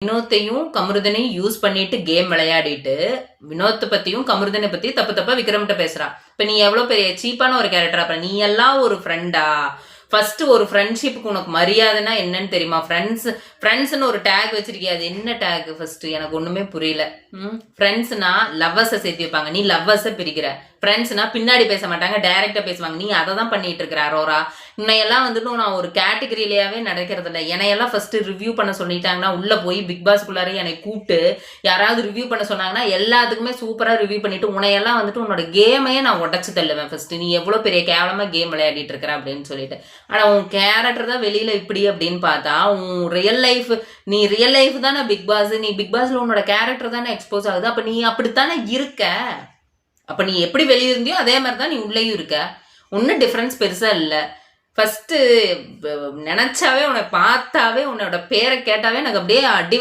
வினோத்தையும் கமருதனையும் use பண்ணிட்டு game விளையாடிட்டு வினோத்தை பத்தியும் கமருதனை பத்தி தப்பா விக்ரம்கிட்ட பேசுறா. இப்ப நீ எவ்வளவு பெரிய சீப்பான ஒரு கேரக்டரா? அப்ப நீ எல்லாம் ஒரு ஃப்ரெண்டா? ஃபர்ஸ்ட் ஒரு ஃப்ரெண்ட்ஷிப்புக்கு உனக்கு மரியாதைனா என்னன்னு தெரியுமா? ஃப்ரெண்ட்ஸ்னு ஒரு டேக் வச்சிருக்கியா, அது என்ன டேக்? ஃபர்ஸ்ட் எனக்கு ஒண்ணுமே புரியல. ஃப்ரெண்ட்ஸ்னா லவ்வர்ஸை சேர்த்து வைப்பாங்க, நீ லவ்வர்ஸை பிரிக்கிற. ஃப்ரெண்ட்ஸ்னா பின்னாடி பேச மாட்டாங்க, டைரக்டா பேசுவாங்க, நீ அதை தான் பண்ணிட்டு இருக்கிற அரோரா. இன்னையெல்லாம் வந்துட்டு நான் ஒரு கேட்டகரியிலேயே நடக்கிறது இல்லை. என்னையெல்லாம் ஃபர்ஸ்ட் ரிவ்யூ பண்ண சொல்லிட்டாங்கன்னா உள்ள போய் பிக் பாஸ்குள்ளாரே என்னை கூப்பிட்டு யாராவது ரிவ்யூ பண்ண சொன்னாங்கன்னா எல்லாத்துக்குமே சூப்பரா ரிவ்யூ பண்ணிட்டு உன்னையெல்லாம் வந்துட்டு உன்னோட கேமையே நான் உடச்சு தள்ளுவேன். ஃபர்ஸ்ட் நீ எவ்வளவு பெரிய கேவலமா கேம் விளையாடிட்டு இருக்கிற அப்படின்னு சொல்லிட்டு. ஆனா உன் கேரக்டர் தான் வெளியில இப்படி அப்படின்னு பார்த்தா உன் ரியல் லைஃப், நீ ரியல் லைஃப் தானே பிக் பாஸ், நீ பிக் பாஸ்ல உன்னோட கேரக்டர் தானே எக்ஸ்போஸ் ஆகுது. அப்ப நீ அப்படித்தானே இருக்க. அப்ப நீ எப்படி வெளியே இருந்தியோ அதே மாதிரி தான் நீ உள்ளேயும் இருக்க. ஒன்னும் டிஃபரன்ஸ் பெருசா இல்லை. ஃபர்ஸ்ட் நினைச்சாவே உன்னை பார்த்தாவே உன்னோட பேரை கேட்டாவே எனக்கு அப்படியே அடி